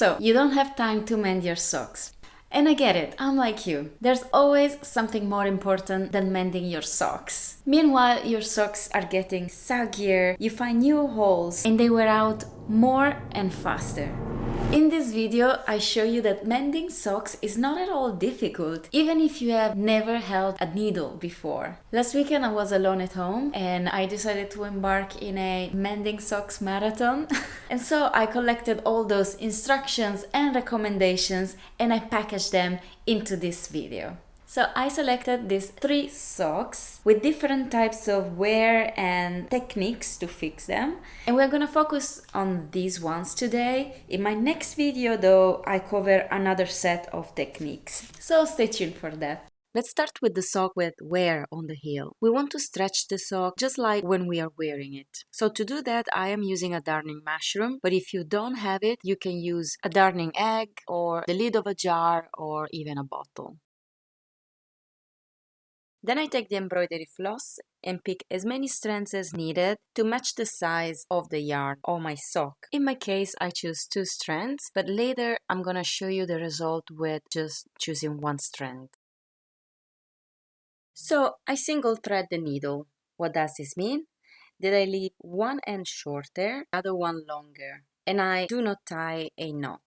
So, you don't have time to mend your socks. And I get it, I'm like you. There's always something more important than mending your socks. Meanwhile, your socks are getting soggier, you find new holes, and they wear out more and faster. In this video, I show you that mending socks is not at all difficult, even if you have never held a needle before. Last weekend I was alone at home and I decided to embark in a mending socks marathon. And so I collected all those instructions and recommendations and I packaged them into this video. So I selected these 3 socks with different types of wear and techniques to fix them. And we're gonna focus on these ones today. In my next video though, I cover another set of techniques. So stay tuned for that. Let's start with the sock with wear on the heel. We want to stretch the sock just like when we are wearing it. So to do that, I am using a darning mushroom, but if you don't have it, you can use a darning egg or the lid of a jar or even a bottle. Then I take the embroidery floss and pick as many strands as needed to match the size of the yarn on my sock. In my case, I choose 2 strands, but later I'm gonna show you the result with just choosing 1 strand. So I single thread the needle. What does this mean? That I leave one end shorter, the other one longer, and I do not tie a knot.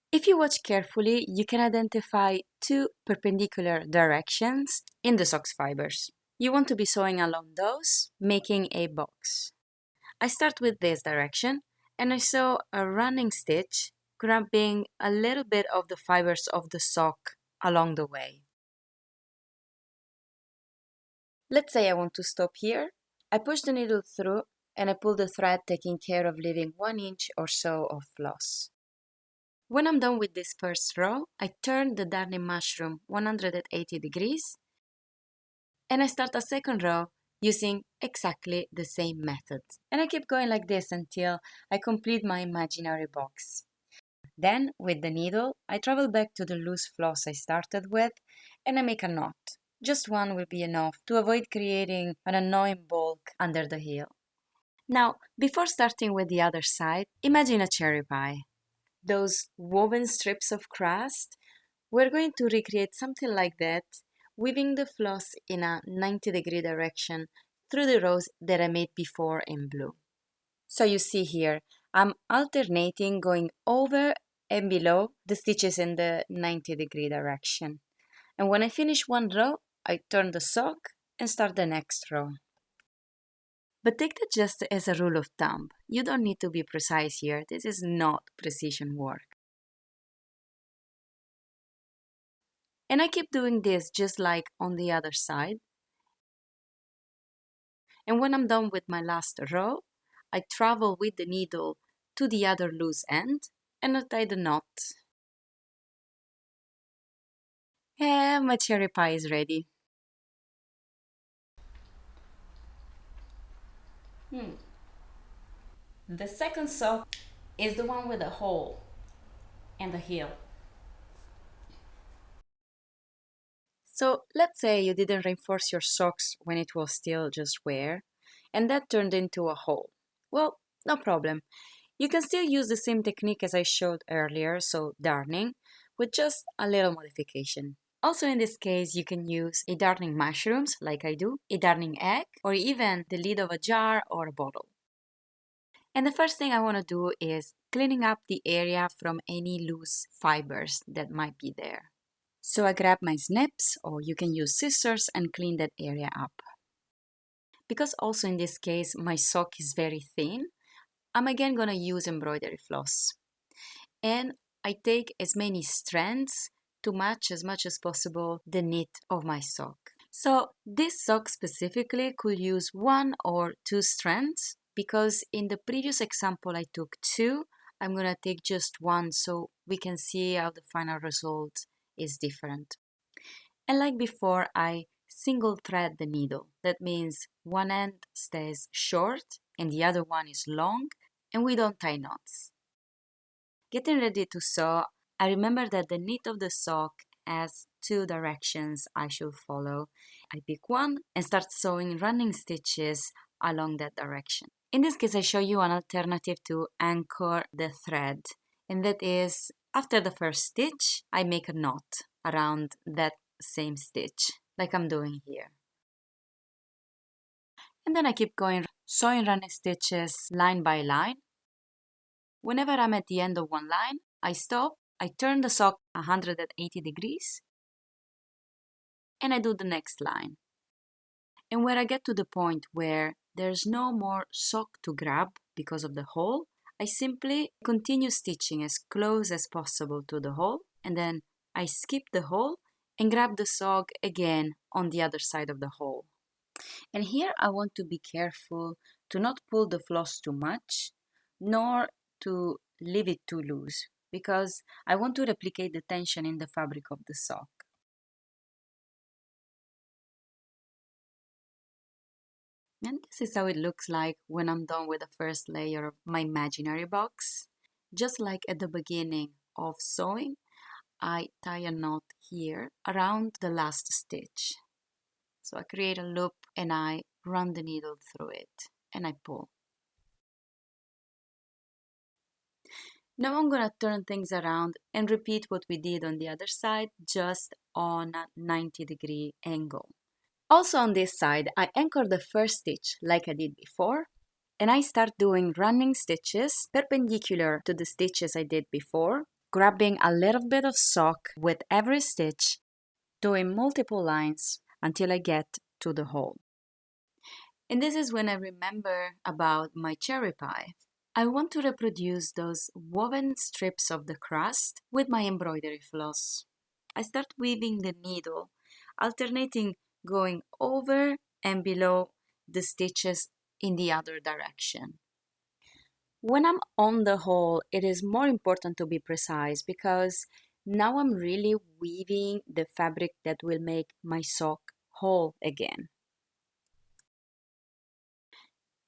If you watch carefully, you can identify 2 perpendicular directions in the socks fibers. You want to be sewing along those, making a box. I start with this direction and I sew a running stitch, grabbing a little bit of the fibers of the sock along the way. Let's say I want to stop here. I push the needle through and I pull the thread, taking care of leaving 1 inch or so of floss. When I'm done with this first row, I turn the darning mushroom 180 degrees and I start a second row using exactly the same method. And I keep going like this until I complete my imaginary box. Then, with the needle, I travel back to the loose floss I started with and I make a knot. Just one will be enough to avoid creating an annoying bulk under the heel. Now, before starting with the other side, imagine a cherry pie. Those woven strips of crust, we're going to recreate something like that, weaving the floss in a 90-degree direction through the rows that I made before in blue. So you see here, I'm alternating going over and below the stitches in the 90-degree direction. And when I finish one row, I turn the sock and start the next row. But take that just as a rule of thumb. You don't need to be precise here. This is not precision work. And I keep doing this just like on the other side. And when I'm done with my last row, I travel with the needle to the other loose end and I tie the knot. And my cherry pie is ready. The second sock is the one with a hole and the heel. So let's say you didn't reinforce your socks when it was still just wear, and that turned into a hole. Well, no problem. You can still use the same technique as I showed earlier, so darning, with just a little modification. Also in this case, you can use a darning mushrooms, like I do, a darning egg, or even the lid of a jar or a bottle. And the first thing I want to do is cleaning up the area from any loose fibers that might be there. So I grab my snips, or you can use scissors, and clean that area up. Because also in this case my sock is very thin, I'm again gonna use embroidery floss. And I take as many strands to match as much as possible the knit of my sock. So this sock specifically could use 1 or 2 strands, because in the previous example I took 2, I'm gonna take just 1 so we can see how the final result is different. And like before, I single thread the needle. That means one end stays short and the other one is long, and we don't tie knots. Getting ready to sew, I remember that the knit of the sock has 2 directions I should follow. I pick one and start sewing running stitches along that direction. In this case, I show you an alternative to anchor the thread And that is, after the first stitch, I make a knot around that same stitch, like I'm doing here. And then I keep going, sewing running stitches line by line. Whenever I'm at the end of one line, I stop, I turn the sock 180 degrees, and I do the next line. And when I get to the point where there's no more sock to grab because of the hole, I simply continue stitching as close as possible to the hole, and then I skip the hole and grab the sock again on the other side of the hole. And here I want to be careful to not pull the floss too much, nor to leave it too loose, because I want to replicate the tension in the fabric of the sock. And this is how it looks like when I'm done with the first layer of my imaginary box. Just like at the beginning of sewing, I tie a knot here around the last stitch. So I create a loop and I run the needle through it and I pull. Now I'm gonna turn things around and repeat what we did on the other side, just on a 90-degree angle. Also on this side, I anchor the first stitch like I did before, and I start doing running stitches perpendicular to the stitches I did before, grabbing a little bit of sock with every stitch, doing multiple lines until I get to the hole. And this is when I remember about my cherry pie. I want to reproduce those woven strips of the crust with my embroidery floss. I start weaving the needle, alternating going over and below the stitches in the other direction. When I'm on the hole, it is more important to be precise because now I'm really weaving the fabric that will make my sock whole again.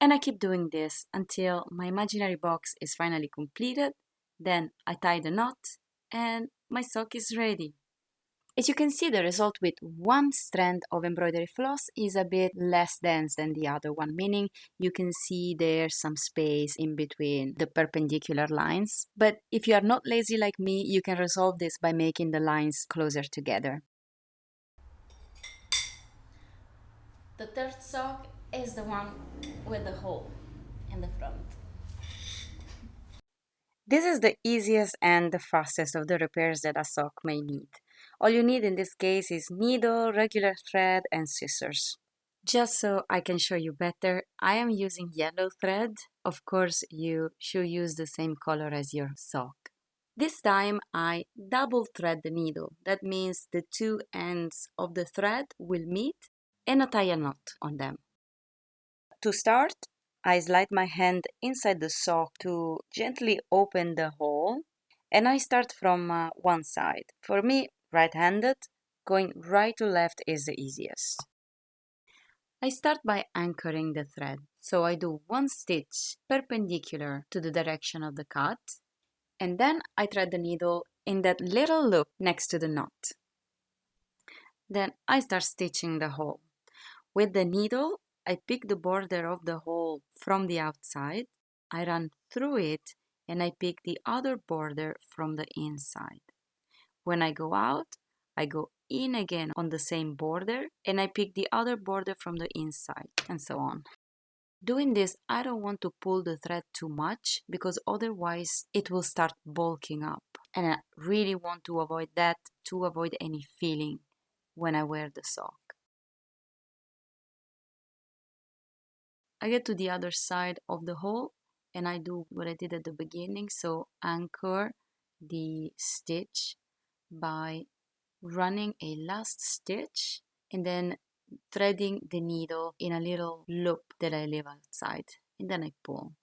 And I keep doing this until my imaginary box is finally completed. Then I tie the knot and my sock is ready. As you can see, the result with one strand of embroidery floss is a bit less dense than the other one, meaning you can see there's some space in between the perpendicular lines. But if you are not lazy like me, you can resolve this by making the lines closer together. The third sock is the one with the hole in the front. This is the easiest and the fastest of the repairs that a sock may need. All you need in this case is needle, regular thread, and scissors. Just so I can show you better, I am using yellow thread. Of course, you should use the same color as your sock. This time I double thread the needle. That means the two ends of the thread will meet and I tie a knot on them. To start, I slide my hand inside the sock to gently open the hole, and I start from one side. For me, right-handed, going right to left is the easiest. I start by anchoring the thread, so I do one stitch perpendicular to the direction of the cut, and then I thread the needle in that little loop next to the knot. Then I start stitching the hole. With the needle, I pick the border of the hole from the outside, I run through it, and I pick the other border from the inside. When I go out, I go in again on the same border, and I pick the other border from the inside, and so on. Doing this, I don't want to pull the thread too much because otherwise it will start bulking up. And I really want to avoid that to avoid any feeling when I wear the sock. I get to the other side of the hole and I do what I did at the beginning. So anchor the stitch by running a last stitch and then threading the needle in a little loop that I leave outside, and then I pull.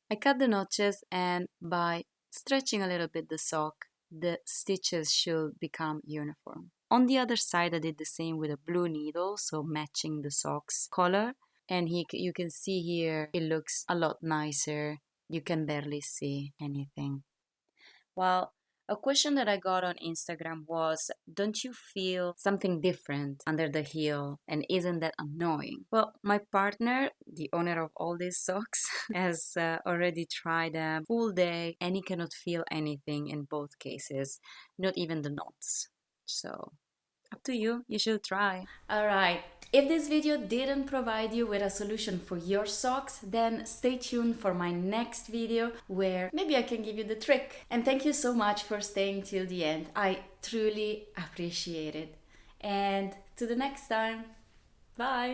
I cut the notches, and by stretching a little bit the sock, the stitches should become uniform. On the other side, I did the same with a blue needle, so matching the sock's color. And you can see here, it looks a lot nicer. You can barely see anything. Well, A question that I got on Instagram was, don't you feel something different under the heel, and isn't that annoying? Well, my partner, the owner of all these socks, has already tried a full day and he cannot feel anything in both cases, not even the knots. So, up to you, you should try. Alright, if this video didn't provide you with a solution for your socks, then stay tuned for my next video where maybe I can give you the trick. And thank you so much for staying till the end. I truly appreciate it. And to the next time, bye!